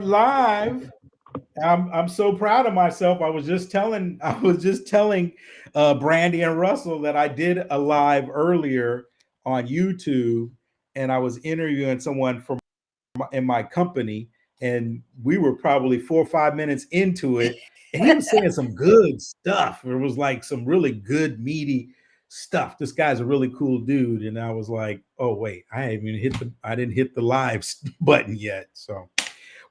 Live. I'm so proud of myself. I was just telling Brandy and Russell that I did a live earlier on YouTube, and I was interviewing someone from in my company, and we were probably 4 or 5 minutes into it, and he was saying some good stuff. It was like some really good meaty stuff. This guy's a really cool dude, and I was like, oh wait, I didn't hit the live button yet. So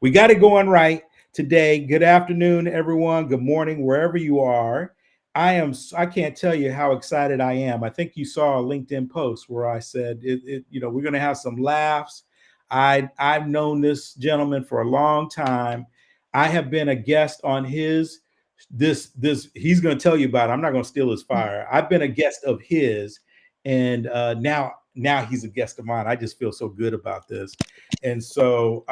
we got it going right today. Good afternoon, everyone. Good morning, wherever you are. I can't tell you how excited I am. I think you saw a LinkedIn post where I said we're going to have some laughs. I've known this gentleman for a long time. I have been a guest on his this he's going to tell you about it. I'm not going to steal his fire. I've been a guest of his, and now he's a guest of mine. I just feel so good about this. And so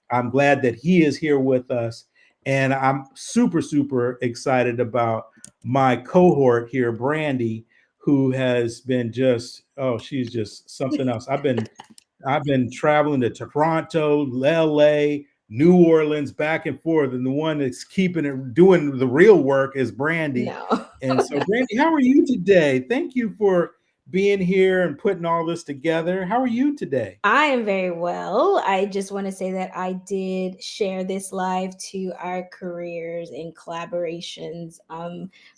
I'm glad that he is here with us. And I'm super, super excited about my cohort here, Brandy, who has been she's just something else. I've been traveling to Toronto, LA, New Orleans, back and forth. And the one that's keeping it doing the real work is Brandy. No. And so, Brandy, how are you today? Thank you for being here and putting all this together. How are you today? I am very well. I just want to say that I did share this live to our careers and collaborations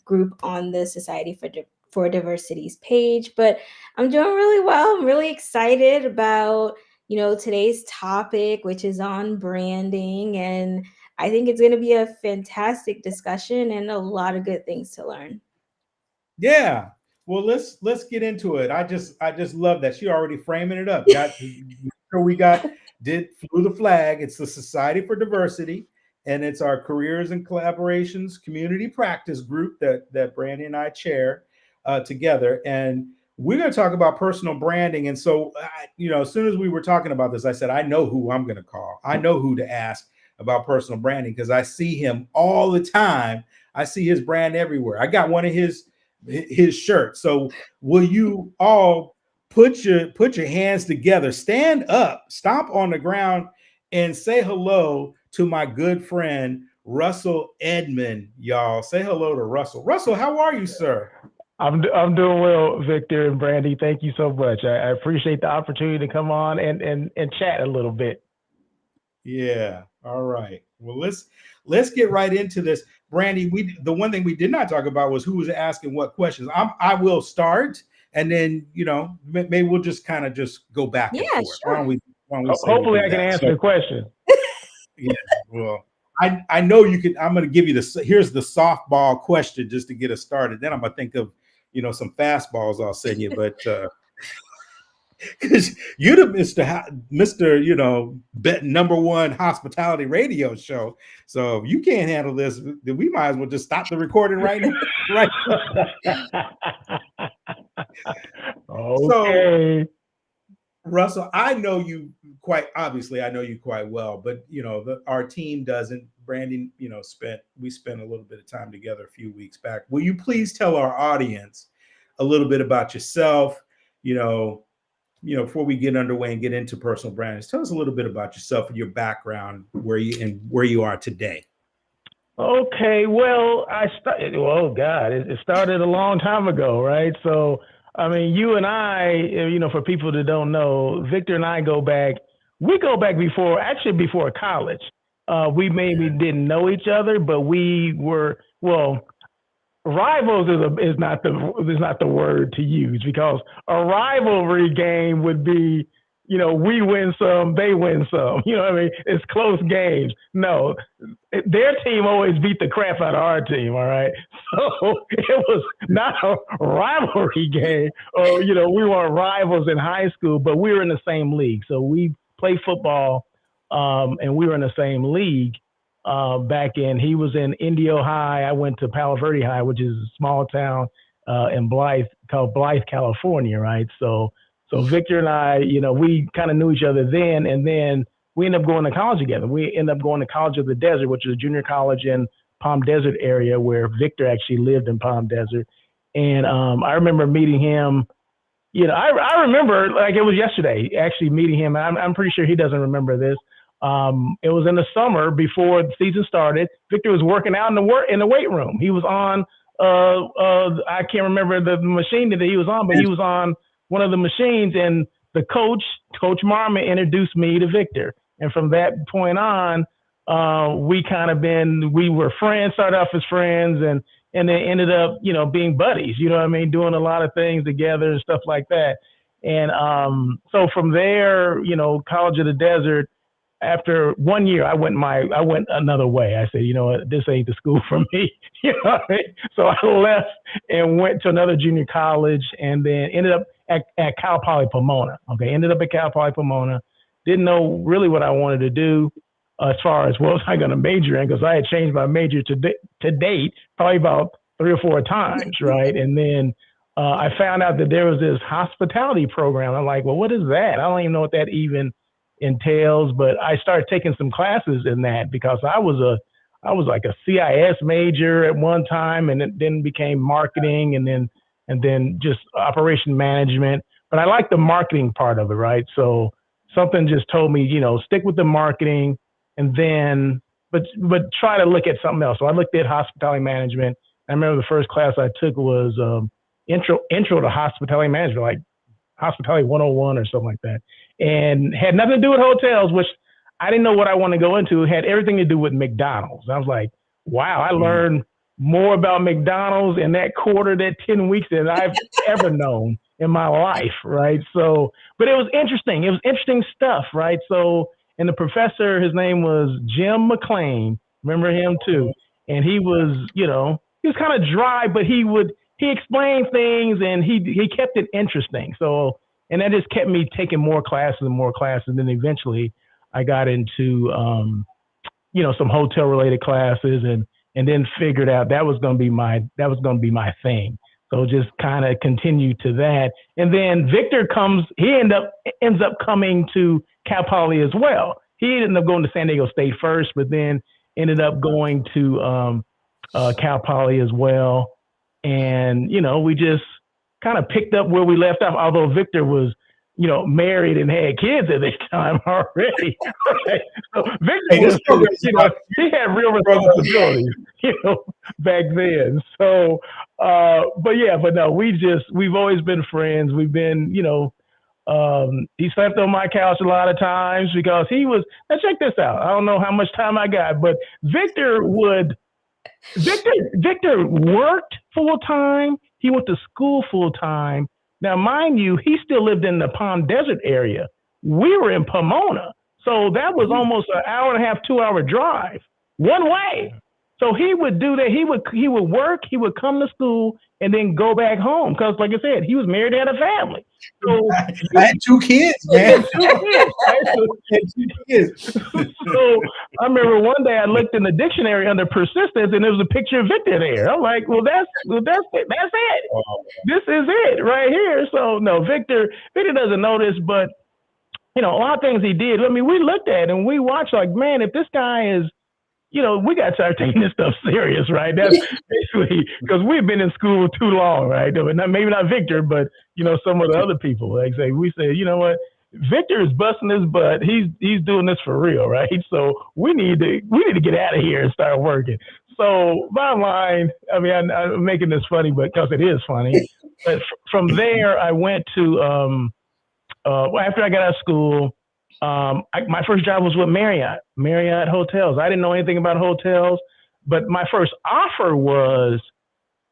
group on the Society for Diversity's page. But I'm doing really well. I'm really excited about today's topic, which is on branding, and I think it's going to be a fantastic discussion and a lot of good things to learn. Yeah. Well, let's get into it. I just love that she already framing it up. Got sure we got did flew the flag. It's the Society for Diversity, and it's our careers and collaborations community practice group that Brandy and I chair together. And we're going to talk about personal branding. And so, as soon as we were talking about this, I said, I know who I'm going to call. I know who to ask about personal branding because I see him all the time. I see his brand everywhere. I got one of his shirt. So will you all put your hands together, stand up, stomp on the ground, and say hello to my good friend Russell Edmond, y'all. Say hello to Russell. Russell, how are you, sir? I'm doing well, Victor and Brandy. Thank you so much. I appreciate the opportunity to come on and chat a little bit. Yeah. All right. Well, let's get right into this. Brandy, the one thing we did not talk about was who was asking what questions. I will start, and then maybe we'll just kind of just go back and Yeah, forth. sure. Why don't we say we Hopefully, do I can that? answer the question. Yeah. Well, I know you can. I'm going to give you here's the softball question just to get us started. Then I'm going to think of some fastballs I'll send you, but. Because you're the Mister, bet number one hospitality radio show. So if you can't handle this, then we might as well just stop the recording right now. Right. So, Okay. Russell, I know you quite obviously. I know you quite well, but our team doesn't. Brandon, we spent a little bit of time together a few weeks back. Will you please tell our audience a little bit about yourself? Before we get underway and get into personal branding, tell us a little bit about yourself and your background, where you are today. Okay. Well, I started. Oh God, it started a long time ago, right? So, I mean, you and I, for people that don't know, Victor and I go back. We go back before college. We maybe didn't know each other, but we were rivals is not the word to use because a rivalry game would be, we win some, they win some. You know what I mean? It's close games. No, their team always beat the crap out of our team. All right, so it was not a rivalry game. Or we weren't rivals in high school, but we were in the same league. So we played football, and we were in the same league back in. He was in Indio High. I went to Palo Verde High, which is a small town in called Blythe, California, right? So Victor and I, we kind of knew each other then, and then we ended up going to college together. We ended up going to College of the Desert, which is a junior college in Palm Desert area where Victor actually lived in Palm Desert. And I remember meeting him. I remember like it was yesterday, actually meeting him. I'm pretty sure he doesn't remember this. It was in the summer before the season started. Victor was working out in the weight room. He was on I can't remember the machine that he was on, but he was on one of the machines, and the Coach Marmon, introduced me to Victor. And from that point on, we were friends, started off as friends, and then ended up, being buddies, doing a lot of things together and stuff like that. And so from there, College of the Desert, after 1 year, I went another way. I said, you know what, this ain't the school for me. So I left and went to another junior college, and then ended up at Cal Poly Pomona. Ended up at Cal Poly Pomona. Didn't know really what I wanted to do as far as what was I going to major in, because I had changed my major to date probably about 3 or 4 times, right? And then I found out that there was this hospitality program. I'm like, well, what is that? I don't even know what that even entails, but I started taking some classes in that, because I was like a CIS major at one time, and it then became marketing, and then just operation management. But I like the marketing part of it, right? So something just told me, stick with the marketing, and then but try to look at something else. So I looked at hospitality management. I remember the first class I took was intro to hospitality management, like hospitality 101 or something like that, and had nothing to do with hotels, which I didn't know what I wanted to go into. It had everything to do with McDonald's. I was like, wow, I learned more about McDonald's in that quarter, that 10 weeks, than I've ever known in my life, right? So, but it was interesting. It was interesting stuff, right? So, and the professor, his name was Jim McLean. Remember him too? And he was, he was kind of dry, but he explained things, and he kept it interesting. So, and that just kept me taking more classes and more classes. And then eventually I got into, some hotel related classes, and then figured out that was going to be my thing. So just kind of continued to that. And then Victor ends up coming to Cal Poly as well. He ended up going to San Diego State first, but then ended up going to Cal Poly as well. And, we just kind of picked up where we left off, although Victor was, married and had kids at this time already. Right? So Victor was, he had real responsibilities, back then. So, but no, we've always been friends. We've been, he slept on my couch a lot of times because now check this out. I don't know how much time I got, but Victor worked full time. He went to school full time. Now, mind you, he still lived in the Palm Desert area. We were in Pomona. So that was almost an hour and a half, 2-hour drive one way. So he would do that. He would work, he would come to school, and then go back home. Because like I said, he was married and had a family. So I had 2 kids, man. So I remember one day I looked in the dictionary under persistence, and there was a picture of Victor there. I'm like, well, that's it. That's it. This is it right here. So no, Victor doesn't know this, but a lot of things he did. I mean, we looked at and we watched like, man, if this guy is, we got to start taking this stuff serious, right? That's basically because we've been in school too long, right? Maybe not Victor, but some of the other people. Like say, we say, you know what, Victor is busting his butt. He's doing this for real, right? So we need to get out of here and start working. So bottom line, I mean, I'm making this funny, but because it is funny. But from there, I went to after I got out of school. My first job was with Marriott Hotels. I didn't know anything about hotels, but my first offer was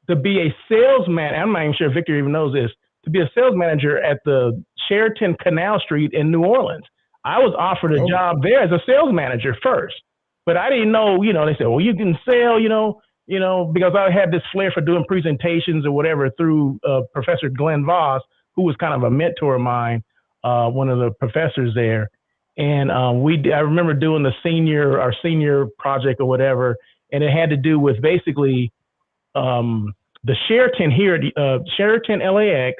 to be a salesman. I'm not even sure if Victor even knows this, to be a sales manager at the Sheraton Canal Street in New Orleans. I was offered a job there as a sales manager first, but I didn't know, they said, well, you can sell, because I had this flair for doing presentations or whatever through Professor Glenn Voss, who was kind of a mentor of mine, one of the professors there. And I remember doing our senior project or whatever, and it had to do with basically the Sheraton here, Sheraton LAX.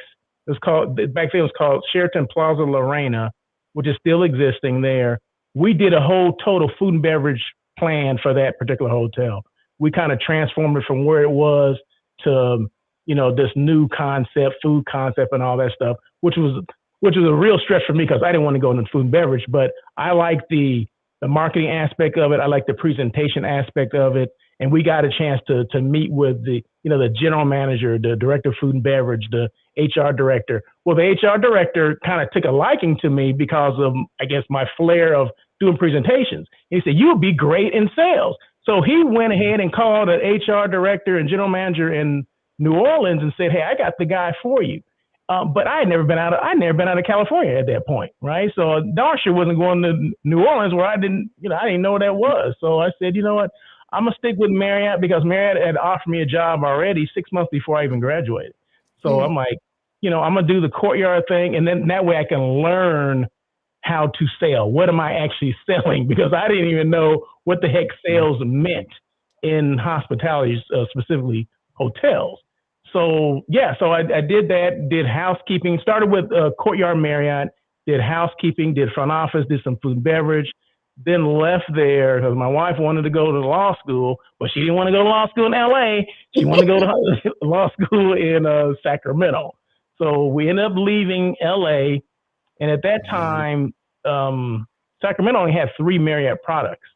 It was called, back then it was called Sheraton Plaza Lorena, which is still existing there. We did a whole total food and beverage plan for that particular hotel. We kind of transformed it from where it was to, this new concept, food concept and all that stuff, which was a real stretch for me because I didn't want to go into food and beverage, but I like the the marketing aspect of it. I like the presentation aspect of it. And we got a chance to meet with the general manager, the director of food and beverage, the HR director. Well, the HR director kind of took a liking to me because of, I guess, my flair of doing presentations. He said, you would be great in sales. So he went ahead and called an HR director and general manager in New Orleans and said, hey, I got the guy for you. But I'd never been out of California at that point, right? So darn sure wasn't going to New Orleans where I didn't know what that was. So I said, you know what? I'm gonna stick with Marriott because Marriott had offered me a job already 6 months before I even graduated. So I'm like, I'm gonna do the Courtyard thing, and then that way I can learn how to sell. What am I actually selling? Because I didn't even know what the heck sales meant in hospitality, specifically hotels. So I did that, did housekeeping, started with Courtyard Marriott, did housekeeping, did front office, did some food and beverage, then left there because my wife wanted to go to law school, but she didn't want to go to law school in LA. She wanted to go to law school in Sacramento. So we ended up leaving LA. And at that time, Sacramento only had 3 Marriott products.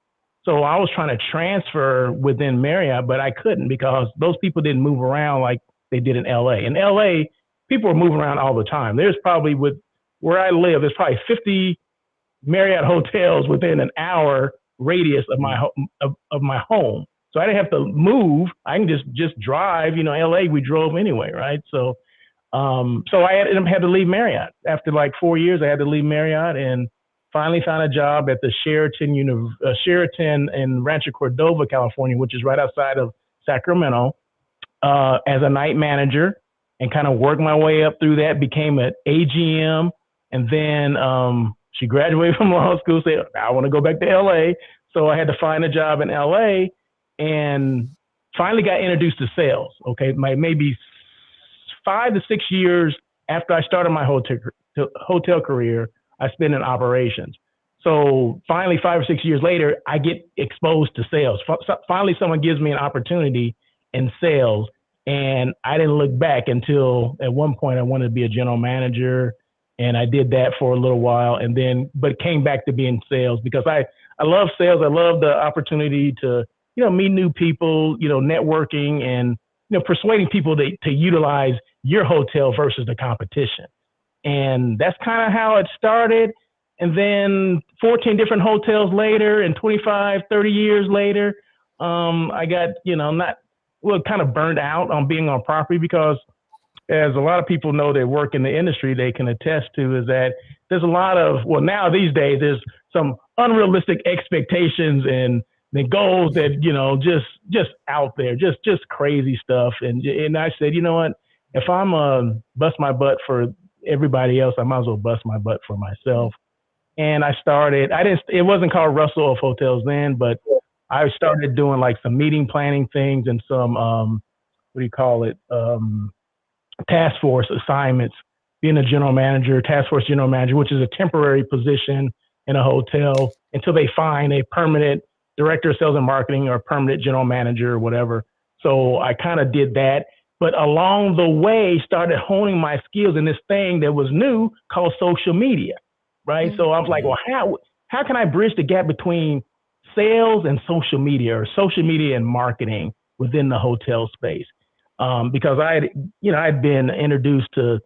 So I was trying to transfer within Marriott, but I couldn't because those people didn't move around like they did in LA. In LA, people were moving around all the time. There's probably, where I live, there's probably 50 Marriott hotels within an hour radius of my home. So I didn't have to move. I can just drive. LA, we drove anyway, right? So I had to leave Marriott. After like 4 years, I had to leave Marriott and finally found a job at the Sheraton in Rancho Cordova, California, which is right outside of Sacramento, as a night manager, and kind of worked my way up through that, became an AGM, and then she graduated from law school, said, I want to go back to LA. So I had to find a job in LA and finally got introduced to sales. Okay. Maybe 5 to 6 years after I started my hotel career, I spent in operations. So finally, 5 or 6 years later, I get exposed to sales. Finally, someone gives me an opportunity in sales, and I didn't look back until at one point I wanted to be a general manager. And I did that for a little while but came back to being sales because I love sales. I love the opportunity to, meet new people, networking and, persuading people to utilize your hotel versus the competition. And that's kind of how it started. And then 14 different hotels later and 25, 30 years later, I got, kind of burned out on being on property because, as a lot of people know that work in the industry, they can attest to, is that there's a lot of, now these days, there's some unrealistic expectations and the goals that, just out there, just crazy stuff. And I said, you know what, if I'm bust my butt for everybody else, I might as well bust my butt for myself. And it wasn't called Russell of Hotels then, but I started doing like some meeting planning things and some, task force assignments, being a task force general manager, which is a temporary position in a hotel until they find a permanent director of sales and marketing or a permanent general manager or whatever. So I kind of did that, but along the way started honing my skills in this thing that was new called social media, right? Mm-hmm. So I was like, well, how can I bridge the gap between sales and social media, or social media and marketing within the hotel space? Because I'd been introduced to,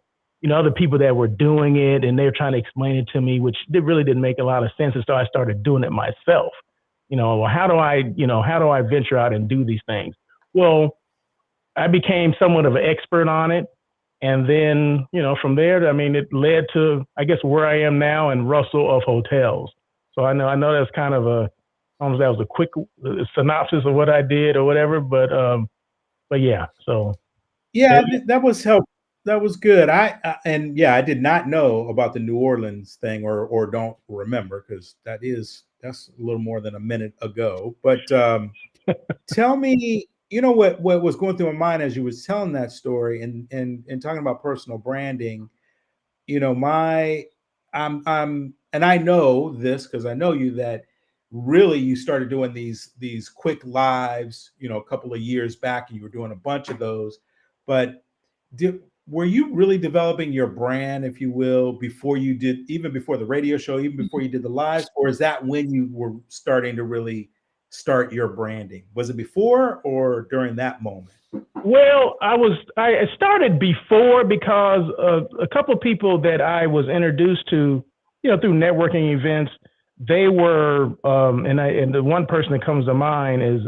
other people that were doing it, and they were trying to explain it to me, which really didn't make a lot of sense. And so I started doing it myself. How do I venture out and do these things? Well, I became somewhat of an expert on it. And then, from there, it led to, I guess, where I am now in Russell of Hotels. So I know that's kind of that was a quick synopsis of what I did or whatever, but yeah, so. Yeah, that was helpful. That was good. I did not know about the New Orleans thing or don't remember, because that's a little more than a minute ago. But tell me, what was going through my mind as you was telling that story and talking about personal branding. And I know this because I know you, that really you started doing these quick lives, a couple of years back, and you were doing a bunch of those. But were you really developing your brand, if you will, before you did, even before the radio show, even before you did the lives, or is that when you were starting to really start your branding? Was it before or during that moment? Well, I started before because a couple of people that I was introduced to, through networking events, they were, and the one person that comes to mind is,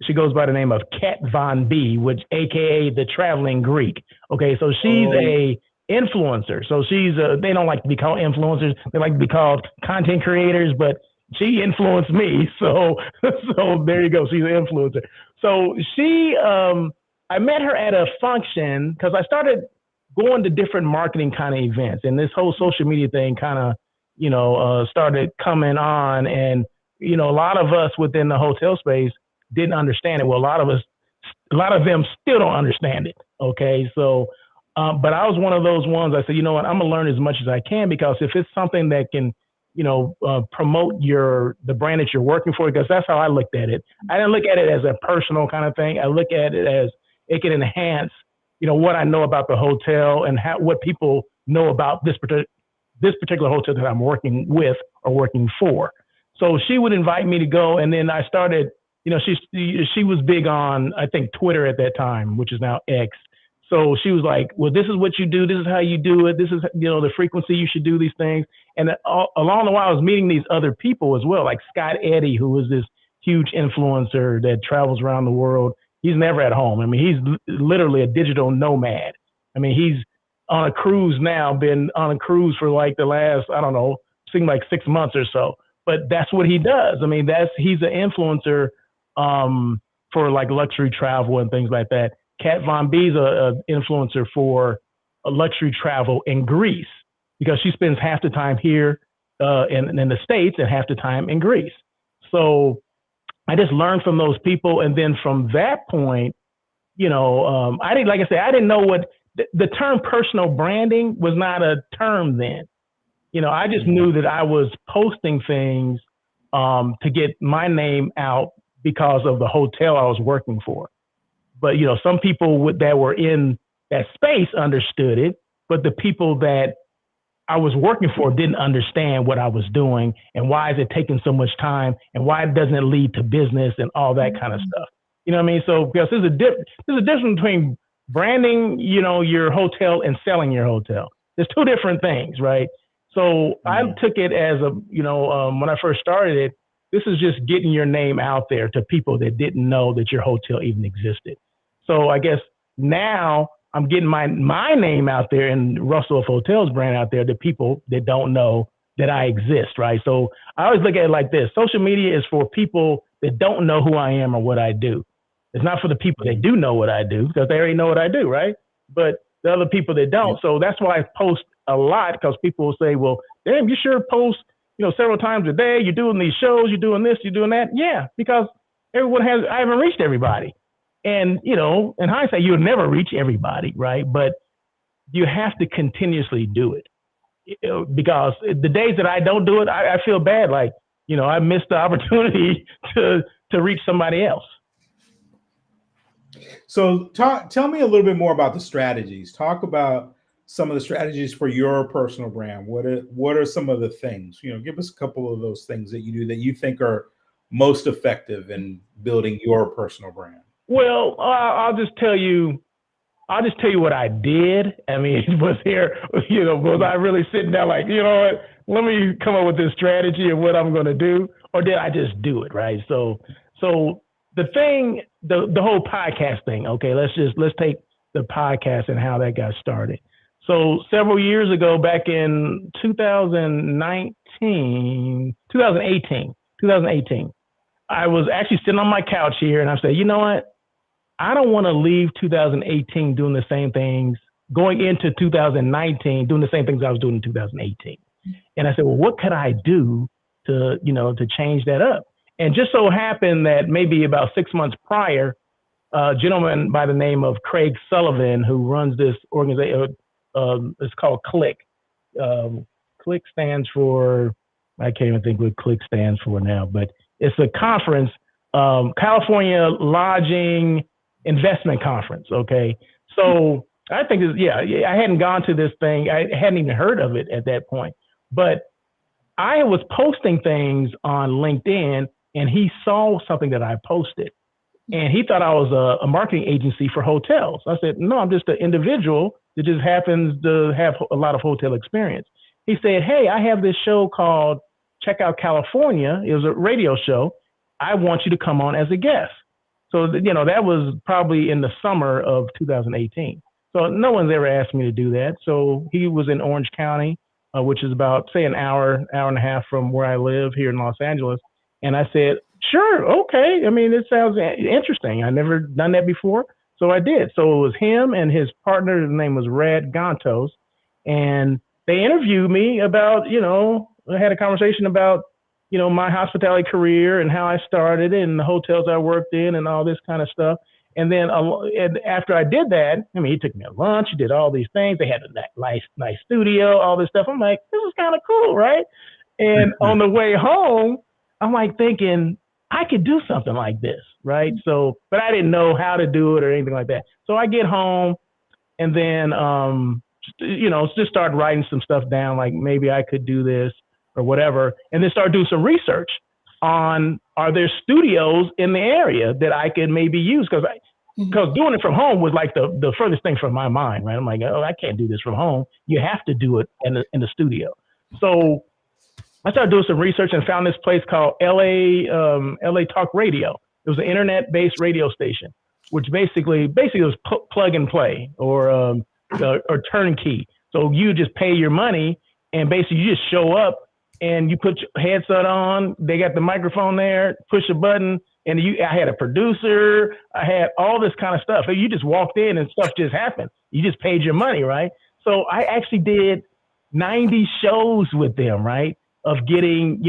she goes by the name of Kat Von B, which AKA the Traveling Greek. Okay, so she's a influencer. So they don't like to be called influencers. They like to be called content creators, but she influenced me. So there you go. She's an influencer. So I met her at a function because I started going to different marketing kind of events, and this whole social media thing kind of, started coming on. And, a lot of us within the hotel space didn't understand it. Well, a lot of them still don't understand it. Okay. So, but I was one of those ones. I said, you know what, I'm gonna learn as much as I can, because if it's something that can, promote the brand that you're working for, because that's how I looked at it. I didn't look at it as a personal kind of thing. I look at it as it can enhance, what I know about the hotel and what people know about this particular hotel that I'm working with or working for. So she would invite me to go, and then I started. She was big on, I think, Twitter at that time, which is now X. So she was like, well, this is what you do. This is how you do it. This is, the frequency you should do these things. And along the while, I was meeting these other people as well, like Scott Eddy, who was this huge influencer that travels around the world. He's never at home. I mean, he's literally a digital nomad. I mean, he's on a cruise now, been on a cruise for like the last, I don't know, seemed like 6 months or so. But that's what he does. I mean, he's an influencer for like luxury travel and things like that. Kat Von B's a influencer for a luxury travel in Greece, because she spends half the time here in the States and half the time in Greece. So I just learned from those people. And then from that point, I didn't know what the term personal branding was. Not a term then. I just knew that I was posting things to get my name out because of the hotel I was working for. But, some people that were in that space understood it, but the people that I was working for didn't understand what I was doing and why is it taking so much time and why doesn't it lead to business and all that kind of stuff. You know what I mean? So because there's a difference between branding, your hotel and selling your hotel. There's two different things, right? So I took it as when I first started it, this is just getting your name out there to people that didn't know that your hotel even existed. So I guess now I'm getting my name out there and Russell of Hotels brand out there to people that don't know that I exist, right? So I always look at it like this. Social media is for people that don't know who I am or what I do. It's not for the people that do know what I do, because they already know what I do, right? But the other people that don't. So that's why I post a lot, because people will say, well, damn, you sure post, several times a day. You're doing these shows, you're doing this, you're doing that. Yeah, because I haven't reached everybody. And, in hindsight, you'll never reach everybody, right? But you have to continuously do it, because the days that I don't do it, I feel bad. Like, I missed the opportunity to reach somebody else. So tell me a little bit more about the strategies. Talk about some of the strategies for your personal brand. What are some of the things? Give us a couple of those things that you do that you think are most effective in building your personal brand. Well, I'll just tell you what I did. I mean, it was here, was I really sitting down like, what, let me come up with this strategy of what I'm going to do, or did I just do it, right? So the thing, the whole podcast thing, okay, let's take the podcast and how that got started. So several years ago, back in 2018, I was actually sitting on my couch here and I said, you know what? I don't want to leave 2018 doing the same things, going into 2019 doing the same things I was doing in 2018. And I said, well, what could I do to change that up? And just so happened that maybe about 6 months prior, a gentleman by the name of Craig Sullivan, who runs this organization, it's called CLIC. CLIC stands for, I can't even think what CLIC stands for now, but it's a conference, California Lodging Investment Conference. Okay. So I think, I hadn't gone to this thing. I hadn't even heard of it at that point. But I was posting things on LinkedIn, and he saw something that I posted. And he thought I was a marketing agency for hotels. I said, no, I'm just an individual that just happens to have a lot of hotel experience. He said, hey, I have this show called Check Out California. It was a radio show. I want you to come on as a guest. So, that was probably in the summer of 2018. So no one's ever asked me to do that. So he was in Orange County, which is about, say, an hour and a half from where I live here in Los Angeles. And I said, sure, okay. I mean, it sounds interesting. I never done that before. So I did. So it was him and his partner. His name was Rad Gantos. And they interviewed me about, I had a conversation about, my hospitality career and how I started and the hotels I worked in and all this kind of stuff. And then after I did that, he took me to lunch. He did all these things. They had a nice studio, all this stuff. I'm like, this is kind of cool, right? And on the way home, I'm like thinking, I could do something like this, right? So, but I didn't know how to do it or anything like that. So I get home and then, just start writing some stuff down, like maybe I could do this or whatever, and then start doing some research on, are there studios in the area that I could maybe use? Because doing it from home was like the furthest thing from my mind, right? I'm like, oh, I can't do this from home. You have to do it in the studio. So I started doing some research and found this place called LA Talk Radio. It was an internet-based radio station, which basically was plug and play or turnkey. So you just pay your money and basically you just show up and you put your headset on. They got the microphone there, push a button, and I had a producer. I had all this kind of stuff. You just walked in and stuff just happened. You just paid your money, right? So I actually did 90 shows with them, right? Of getting,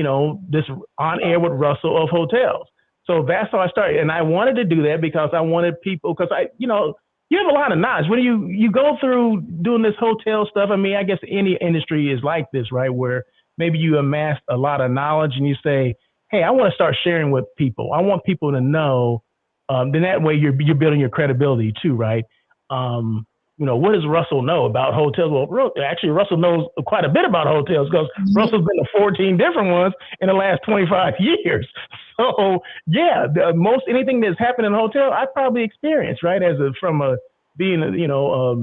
this on air with Russell of hotels. So that's how I started. And I wanted to do that because I wanted people, because you have a lot of knowledge. When you go through doing this hotel stuff, I guess any industry is like this, right? Where maybe you amass a lot of knowledge and you say, hey, I want to start sharing with people. I want people to know. Then that way you're building your credibility too, right? What does Russell know about hotels? Well, actually, Russell knows quite a bit about hotels because Russell's been to 14 different ones in the last 25 years. So, yeah, most anything that's happened in a hotel, I probably experienced, right? Being a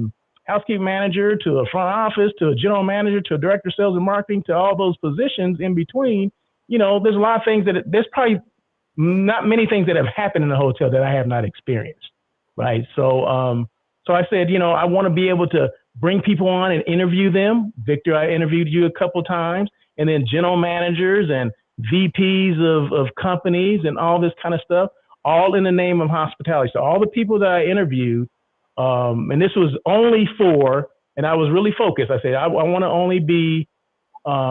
housekeeping manager to a front office to a general manager to a director of sales and marketing to all those positions in between. There's a lot of things there's probably not many things that have happened in a hotel that I have not experienced, right? So, so I said, I want to be able to bring people on and interview them. Victor, I interviewed you a couple times, and then general managers and VPs of companies and all this kind of stuff, all in the name of hospitality. So all the people that I interviewed, and this was only and I was really focused. I said, I want to only be, I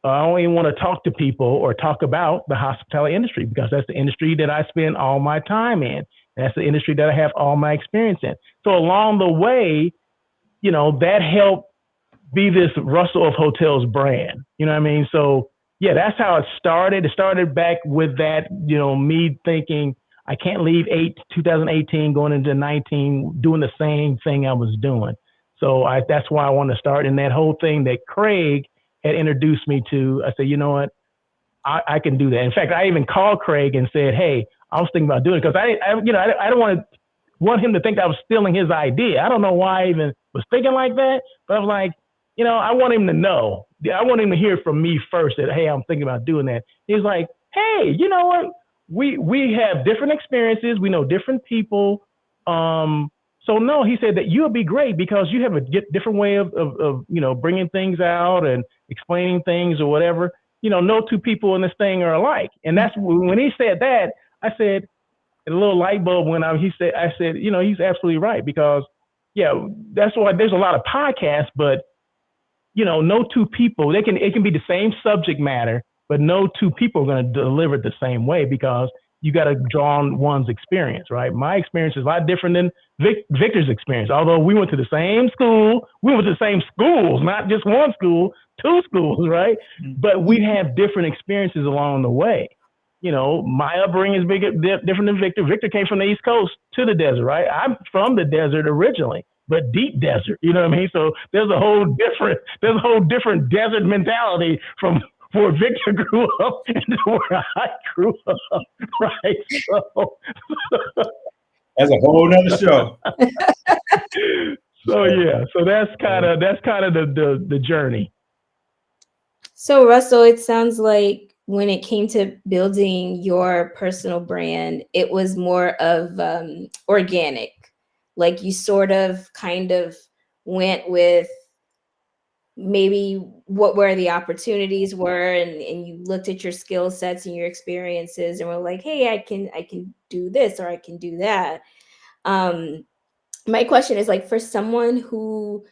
only want to talk to people or talk about the hospitality industry because that's the industry that I spend all my time in. That's the industry that I have all my experience in. So along the way, that helped be this Russell of Hotels brand. You know what I mean? So yeah, that's how it started. It started back with that, me thinking I can't leave 2018 going into 19 doing the same thing I was doing. So that's why I want to start. And that whole thing that Craig had introduced me to, I said, you know what, I can do that. In fact, I even called Craig and said, hey, I was thinking about doing it because I don't want him to think I was stealing his idea. I don't know why I even was thinking like that, but I was like, I want him to know. I want him to hear from me first that, hey, I'm thinking about doing that. He's like, hey, you know what? We have different experiences. We know different people. So no, he said that you'll be great because you have a different way of bringing things out and explaining things or whatever. No two people in this thing are alike. And that's when he said that, I said, a little light bulb went out. I said, he's absolutely right because, yeah, that's why there's a lot of podcasts, but no two people, it can be the same subject matter, but no two people are going to deliver it the same way because you got to draw on one's experience, right? My experience is a lot different than Victor's experience. Although we went to the same school, we went to the same schools, not just one school, two schools, right? But we have different experiences along the way. My upbringing is different than Victor. Victor came from the East Coast to the desert, right? I'm from the desert originally, but deep desert. You know what I mean? So there's a whole different desert mentality from where Victor grew up and where I grew up, right? So, That's a whole nother show. so yeah, so that's kind of the journey. So Russell, it sounds like when it came to building your personal brand, it was more of organic. Like you sort of kind of went with maybe what where the opportunities were, and you looked at your skill sets and your experiences and were like, hey, I can do this or I can do that. My question is like, for someone who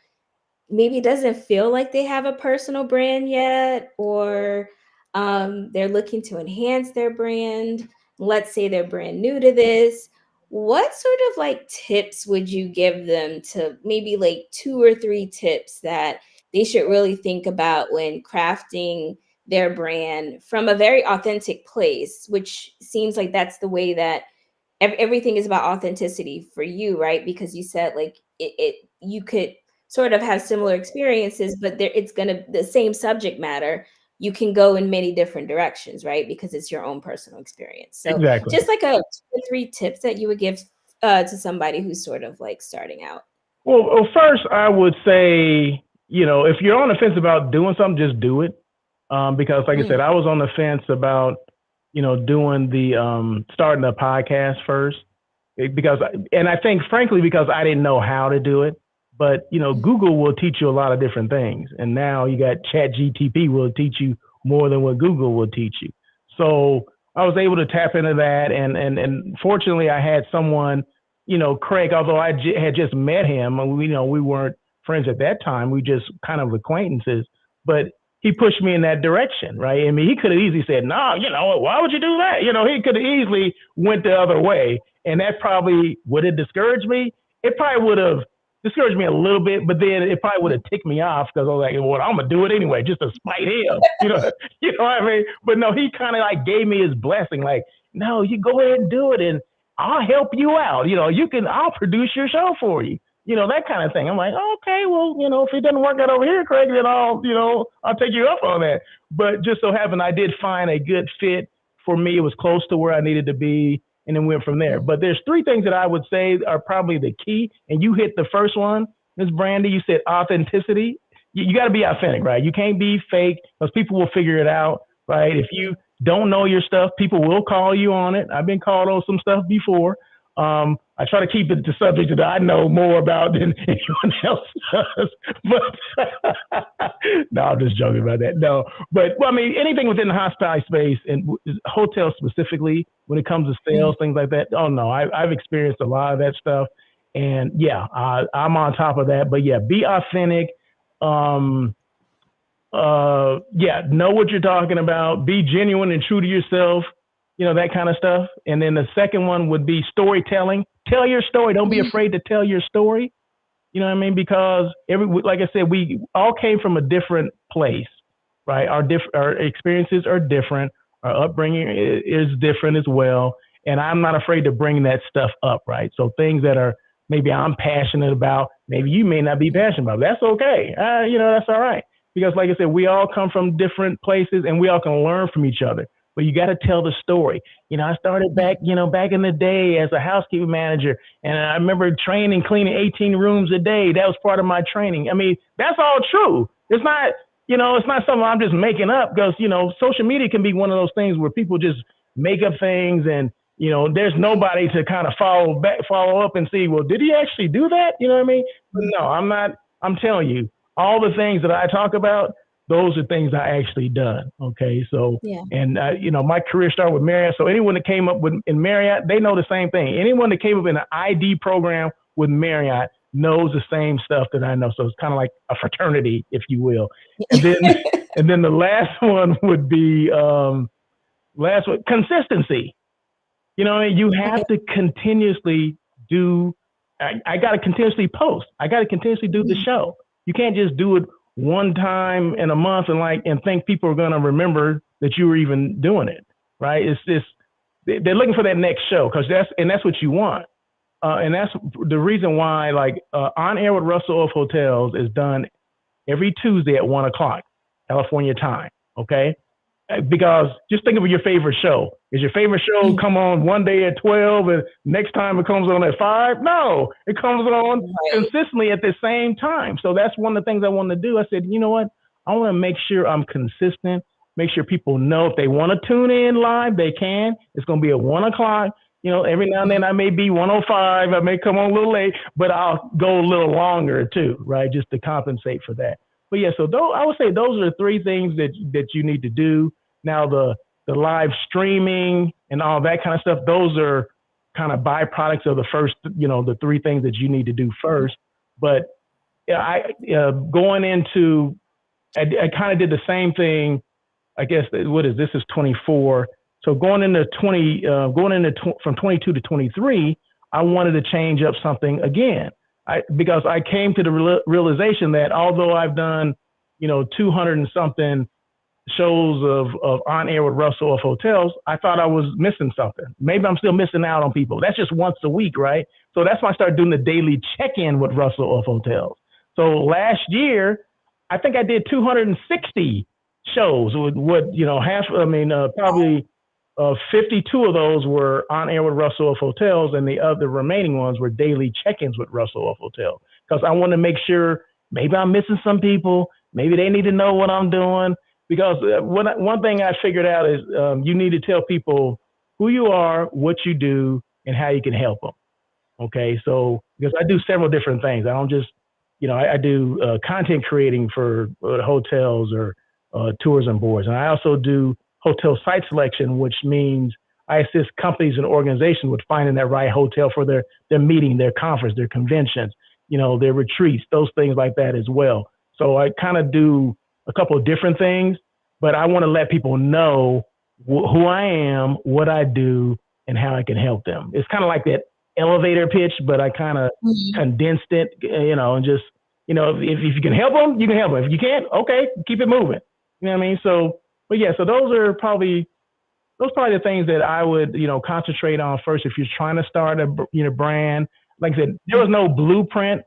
maybe doesn't feel like they have a personal brand yet, or they're looking to enhance their brand, let's say they're brand new to this, what sort of like tips would you give them, to maybe like 2 or 3 tips that they should really think about when crafting their brand from a very authentic place, which seems like that's the way that everything is about authenticity for you, right? Because you said like it you could sort of have similar experiences, but it's gonna the same subject matter. You can go in many different directions, right? Because it's your own personal experience. So Exactly. just like a 2 or 3 tips that you would give to somebody who's sort of like starting out. Well, first I would say, if you're on the fence about doing something, just do it. Because like I said, I was on the fence about, doing the starting a podcast first, because I think frankly because I didn't know how to do it. But Google will teach you a lot of different things, and now you got ChatGPT will teach you more than what Google will teach you. So I was able to tap into that, and fortunately I had someone, Craig, although I had just met him, and we weren't friends at that time, we just kind of acquaintances, but he pushed me in that direction, right? I mean, he could have easily said, no, why would you do that? He could have easily went the other way, and that probably would have discouraged me. It probably would have discouraged me a little bit, but then it probably would have ticked me off because I was like, well, I'm gonna do it anyway, just to spite him, you know what I mean? But no, he kind of like gave me his blessing, like, no, you go ahead and do it, and I'll help you out. I'll produce your show for you, that kind of thing. I'm like, okay, well, if it doesn't work out over here, Craig, then I'll take you up on that. But just so happened, I did find a good fit for me. It was close to where I needed to be, and then went from there. But there's 3 things that I would say are probably the key. And you hit the first one, Ms. Brandy. You said authenticity. You got to be authentic, right? You can't be fake, because people will figure it out, right? If you don't know your stuff, people will call you on it. I've been called on some stuff before. I try to keep it to subjects that I know more about than anyone else does. But no, I'm just joking about that. No, but well, I mean, anything within the hospitality space and hotels specifically, when it comes to sales, things like that. Oh no, I've experienced a lot of that stuff, and yeah, I'm on top of that. But yeah, be authentic. Yeah, know what you're talking about. Be genuine and true to yourself. That kind of stuff. And then the second one would be storytelling. Tell your story. Don't be afraid to tell your story. You know what I mean? Because like I said, we all came from a different place, right? Our experiences are different. Our upbringing is different as well. And I'm not afraid to bring that stuff up, right? So things that are maybe I'm passionate about, maybe you may not be passionate about. That's okay. That's all right. Because like I said, we all come from different places, and we all can learn from each other. But you got to tell the story. I started back in the day as a housekeeping manager, and I remember cleaning 18 rooms a day. That was part of my training. I mean, that's all true. It's not, it's not something I'm just making up, because, social media can be one of those things where people just make up things, and, there's nobody to kind of follow up and see, well, did he actually do that? You know what I mean? But no, I'm telling you, all the things that I talk about, those are things I actually done. Okay. So, yeah. And, my career started with Marriott. So anyone that came up in Marriott, they know the same thing. Anyone that came up in an ID program with Marriott knows the same stuff that I know. So it's kind of like a fraternity, if you will. And then the last one would be, consistency. You have to continuously do, I got to continuously post. I got to continuously do the show. You can't just do it one time in a month and think people are going to remember that you were even doing it, right? It's just, they're looking for that next show, because that's what you want. And that's the reason why, like, On Air with Russell of Hotels is done every Tuesday at 1 o'clock, California time. Okay. Because just think of your favorite show. Is your favorite show come on one day at 12 and next time it comes on at 5? No, it comes on consistently at the same time. So that's one of the things I wanted to do. I said, you know what? I want to make sure I'm consistent, make sure people know if they want to tune in live, they can. It's going to be at 1 o'clock. You know, every now and then I may be 105. I may come on a little late, but I'll go a little longer too, right? Just to compensate for that. But yeah, so I would say those are the three things that you need to do. Now the live streaming and all that kind of stuff, those are kind of byproducts of the first, the three things that you need to do first. But going into, I kind of did the same thing. I guess this is 24. So going into from 22 to 23, I wanted to change up something again. Because I came to the realization that although I've done, 200 and something shows of On Air with Russell of Hotels, I thought I was missing something. Maybe I'm still missing out on people. That's just once a week, right? So that's why I started doing the daily check-in with Russell of Hotels. So last year, I think I did 260 shows with probably 52 of those were On Air with Russell of Hotels, and the other remaining ones were daily check-ins with Russell of Hotels. Because I want to make sure maybe I'm missing some people, maybe they need to know what I'm doing. Because one thing I figured out is you need to tell people who you are, what you do, and how you can help them. Okay, so because I do several different things. I don't just, I do content creating for hotels or tours and boards, and I also do hotel site selection, which means I assist companies and organizations with finding that right hotel for their meeting, their conference, their conventions, their retreats, those things like that as well. So I kind of do a couple of different things, but I want to let people know who I am, what I do, and how I can help them. It's kind of like that elevator pitch, but I kind of condensed it, and just, if you can help them, you can help them. If you can't, okay, keep it moving. You know what I mean? So, but yeah, so those are probably the things that I would, concentrate on first. If you're trying to start a, brand, like I said, there was no blueprint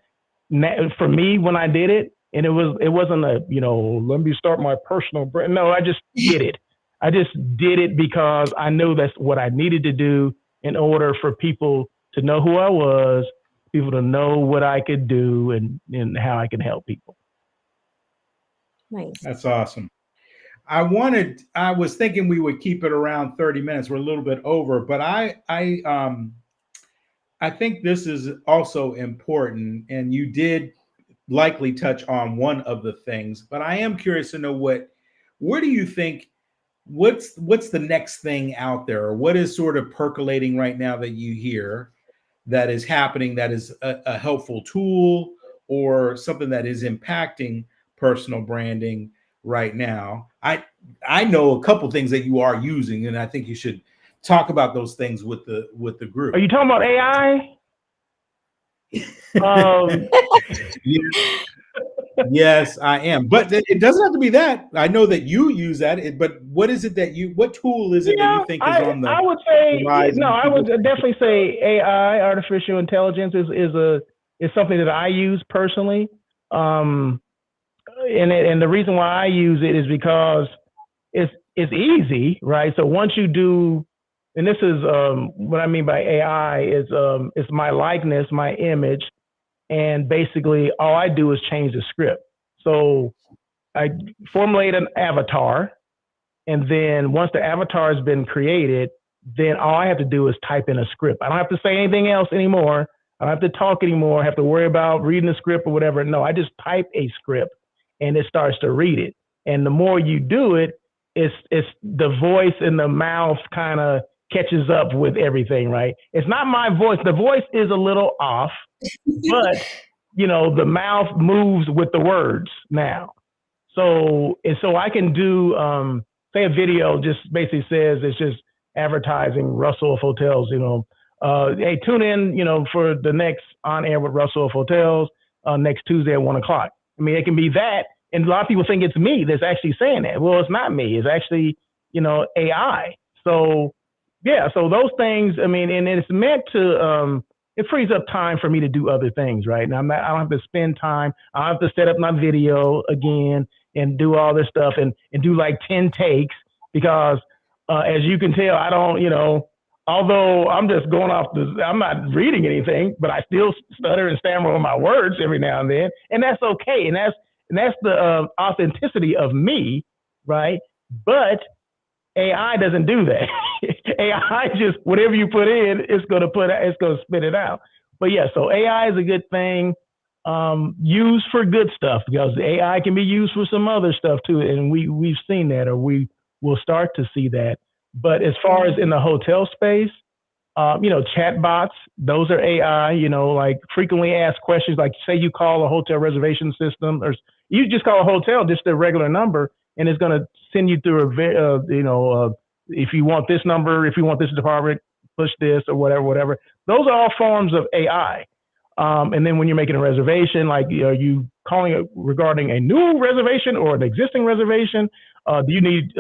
for me when I did it. And it wasn't a, let me start my personal brand. No, I just did it. I just did it because I knew that's what I needed to do in order for people to know who I was, people to know what I could do and how I can help people. Nice. That's awesome. I was thinking we would keep it around 30 minutes. We're a little bit over, but I think this is also important, and you did likely touch on one of the things, but I am curious to know where do you think, what's the next thing out there, or what is sort of percolating right now that you hear that is happening, that is a helpful tool or something that is impacting personal branding right now? I know a couple things that you are using, and I think you should talk about those things with the group. Are you talking about AI? Yes, I am. But it doesn't have to be that. I know that you use that. But what is it what tool is it that you think is on the? I would say I would definitely say AI, artificial intelligence, is something that I use personally. And the reason why I use it is because it's easy, right? So once you do, and this is what I mean by AI is it's my likeness, my image, and basically all I do is change the script. So I formulate an avatar, and then once the avatar has been created, then all I have to do is type in a script. I don't have to say anything else anymore. I don't have to talk anymore. I have to worry about reading the script or whatever. No, I just type a script and it starts to read it. And the more you do it, it's the voice and the mouth kind of catches up with everything, right? It's not my voice. The voice is a little off, but the mouth moves with the words now. So I can do, say a video just basically says it's just advertising Russell of Hotels, hey, tune in, for the next On Air with Russell of Hotels next Tuesday at 1 o'clock. I mean, it can be that. And a lot of people think it's me that's actually saying that. Well, it's not me. It's actually, AI. So, yeah. So those things, I mean, and it's meant to it frees up time for me to do other things, right? And I don't have to spend time. I don't have to set up my video again and do all this stuff and do like 10 takes because as you can tell, I don't, although I'm just going off I'm not reading anything, but I still stutter and stammer on my words every now and then. And that's okay. And that's the authenticity of me, right? But AI doesn't do that. AI just whatever you put in, it's gonna spit it out. But yeah, so AI is a good thing, used for good stuff because AI can be used for some other stuff too, and we've seen that, or we will start to see that. But as far as in the hotel space, chat bots, those are AI. Like frequently asked questions, like say you call a hotel reservation system, or you just call a hotel just a regular number, and it's going to send you through if you want this number, if you want this department, push this or whatever. Those are all forms of AI. And then when you're making a reservation, like are you calling regarding a new reservation or an existing reservation? Do you need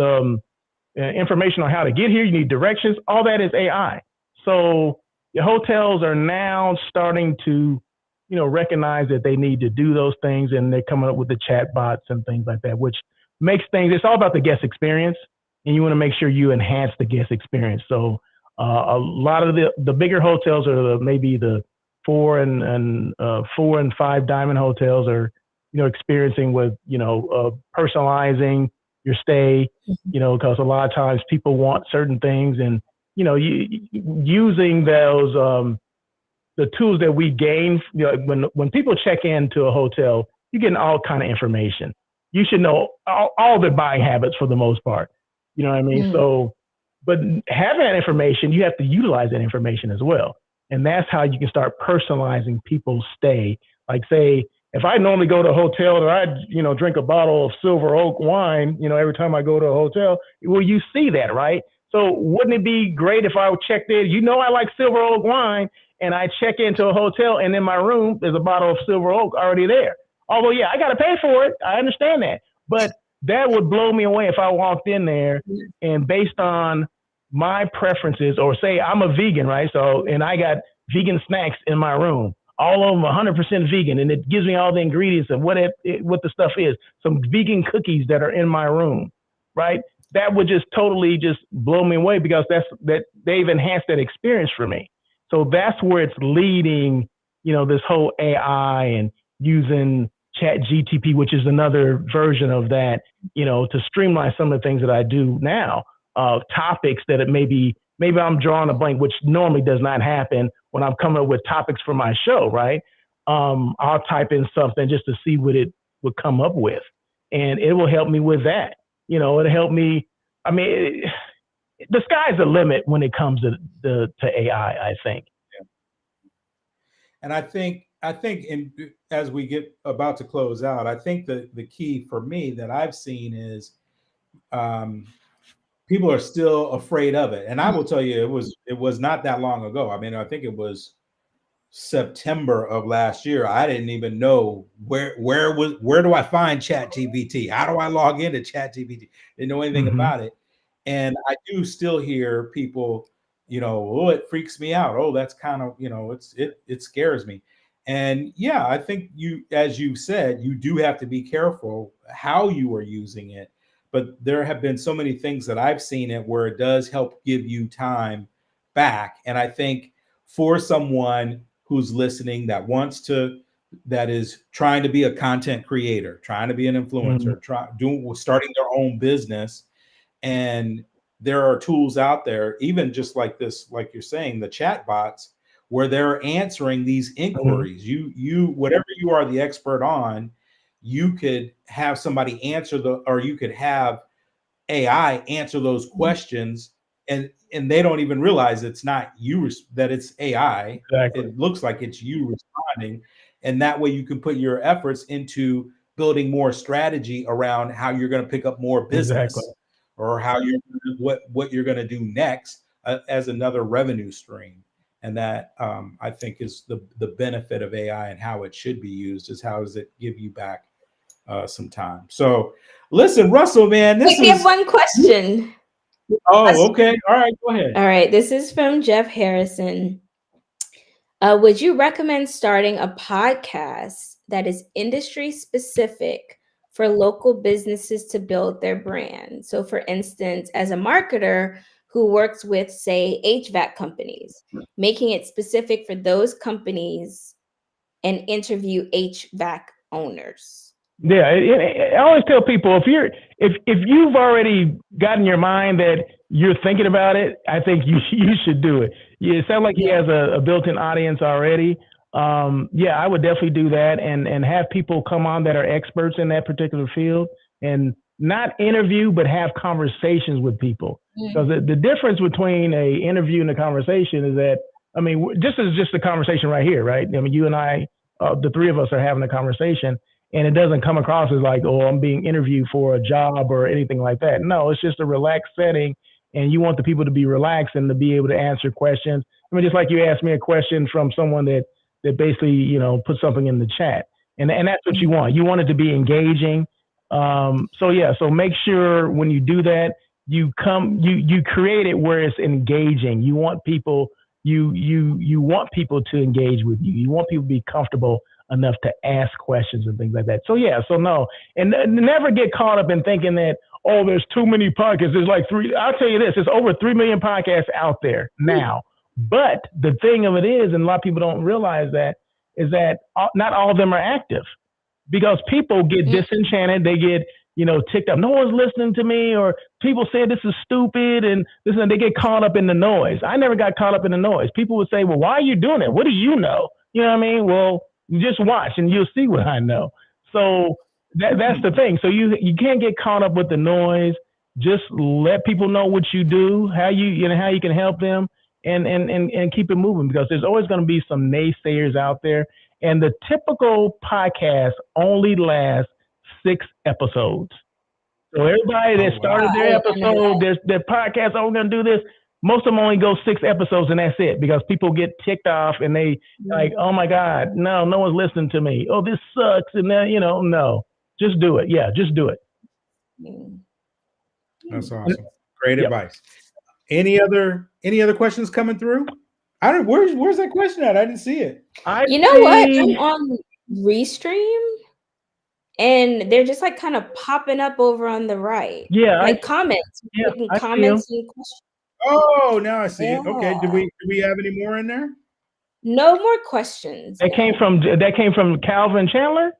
information on how to get here? You need directions. All that is AI. So the hotels are now starting to, recognize that they need to do those things, and they're coming up with the chat bots and things like that, which makes things, it's all about the guest experience, and you want to make sure you enhance the guest experience. So a lot of the bigger hotels are maybe the 4 and 5 diamond hotels are, experiencing with, personalizing your stay, because a lot of times people want certain things, and, using those, the tools that we gain, when people check into a hotel, you're getting all kind of information. You should know all their buying habits for the most part. You know what I mean? Mm. So, but having that information, you have to utilize that information as well. And that's how you can start personalizing people's stay. Like say, if I normally go to a hotel or I, drink a bottle of Silver Oak wine, every time I go to a hotel, well, you see that, right? So wouldn't it be great if I checked in, I like Silver Oak wine, and I check into a hotel and in my room, there's a bottle of Silver Oak already there. Although, yeah, I got to pay for it. I understand that. But that would blow me away if I walked in there and based on my preferences, or say I'm a vegan, right? So, and I got vegan snacks in my room, all of them 100% vegan. And it gives me all the ingredients of what the stuff is. Some vegan cookies that are in my room, right? That would just totally just blow me away because that they've enhanced that experience for me. So that's where it's leading, this whole AI and using Chat GTP, which is another version of that, to streamline some of the things that I do now, topics that maybe I'm drawing a blank, which normally does not happen when I'm coming up with topics for my show, right? I'll type in something just to see what it would come up with, and it will help me with that. It'll help me. I mean, the sky's the limit when it comes to AI, I think. Yeah. And I think as we get about to close out, I think the key for me that I've seen is people are still afraid of it. And I will tell you, it was not that long ago. I mean, I think it was September of last year. I didn't even know where do I find ChatGPT? How do I log into ChatGPT? Didn't know anything about it. And I do still hear people, oh, it freaks me out. Oh, that's kind of, it scares me. And yeah, I think as you said, you do have to be careful how you are using it. But there have been so many things that I've seen it where it does help give you time back. And I think for someone who's listening that is trying to be a content creator, trying to be an influencer, starting their own business, and there are tools out there, even just like this, like you're saying, the chat bots, where they're answering these inquiries. You whatever you are the expert on, you could have somebody answer or you could have AI answer those questions, and they don't even realize it's not you, that it's AI. Exactly. It looks like it's you responding, and that way you can put your efforts into building more strategy around how you're going to pick up more business. Exactly. Or what you're going to do next as another revenue stream. And that I think is the benefit of AI and how it should be used, is how does it give you back some time. So listen, Russell, man, we have one question. Oh, okay. All right, go ahead. All right, this is from Jeff Harrison. Would you recommend starting a podcast that is industry specific for local businesses to build their brand? So, for instance, as a marketer who works with, say, HVAC companies, making it specific for those companies and interview HVAC owners. Yeah, I always tell people if you've already gotten your mind that you're thinking about it, I think you should do it. Yeah, it sounds like he has a built-in audience already. Yeah, I would definitely do that and have people come on that are experts in that particular field and not interview, but have conversations with people. Because the difference between a interview and a conversation is that, I mean, this is just a conversation right here, right? I mean, you and I, the three of us are having a conversation. And it doesn't come across as like, oh, I'm being interviewed for a job or anything like that. No, it's just a relaxed setting, and you want the people to be relaxed and to be able to answer questions. I mean, just like you asked me a question from someone that basically, put something in the chat, and that's what you want. You want it to be engaging. So make sure when you do that, you create it where it's engaging. You want people, you want people to engage with you. You want people to be comfortable enough to ask questions and things like that. So no, and never get caught up in thinking that, oh, there's too many podcasts. There's like I'll tell you this, there's over 3 million podcasts out there now. But the thing of it is, and a lot of people don't realize that, is that not all of them are active because people get disenchanted. They get, ticked up. No one's listening to me, or people say this is stupid and this, and they get caught up in the noise. I never got caught up in the noise. People would say, well, why are you doing it? What do you know? You know what I mean? Well, you just watch and you'll see what I know. So that's the thing. So you can't get caught up with the noise. Just let people know what you do, how you can help them, and keep it moving, because there's always going to be some naysayers out there. And the typical podcast only lasts 6 episodes. So everybody that started their episode, their podcast, oh, we're going to do this. Most of them only go 6 episodes and that's it, because people get ticked off and they like, oh my God, no one's listening to me. Oh, this sucks. And then, no, just do it. Yeah, just do it. That's awesome. Great advice. Any other questions coming through? Where's that question at? I didn't see it. You know what? I'm on Restream and they're just like kind of popping up over on the right. Yeah. Like comments. Yeah, Comments and questions. Oh, now I see it. Okay. Do we have any more in there? No more questions. That came from Calvin Chandler?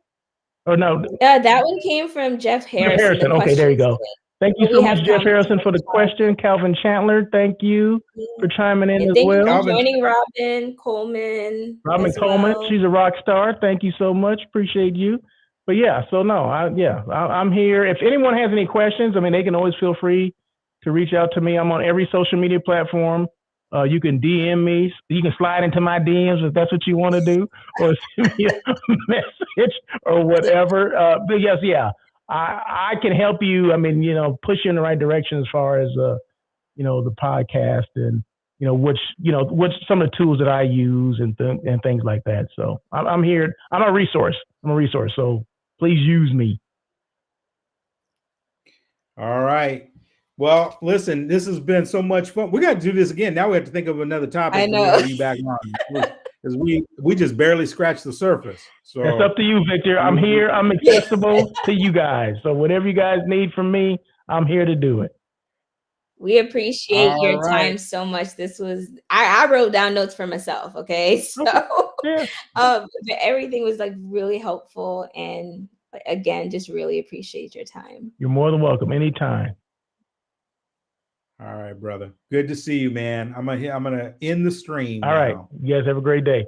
Or no? That one came from Jeff Harrison. Okay, there you go. Thank you so much, Jeff Harrison, for the question. Calvin Chandler, thank you for chiming in as well. Thank you for joining Robin Coleman. Robin Coleman, she's a rock star. Thank you so much. Appreciate you. But I'm here. If anyone has any questions, I mean, they can always feel free to reach out to me. I'm on every social media platform. You can DM me. You can slide into my DMs if that's what you want to do, or send me a message or whatever. But yes, I can help you. I mean, push you in the right direction as far as the podcast and which some of the tools that I use and things like that. So I'm here. I'm a resource. So please use me. All right. Well, listen, this has been so much fun. We got to do this again. Now we have to think of another topic. I know. You back on, because we just barely scratched the surface. So it's up to you, Victor. I'm here. I'm accessible to you guys. So whatever you guys need from me, I'm here to do it. We appreciate your time so much. This was I wrote down notes for myself. Okay, so but everything was like really helpful, and again, just really appreciate your time. You're more than welcome. Anytime. All right, brother. Good to see you, man. I'm gonna end the stream. All right. You guys have a great day.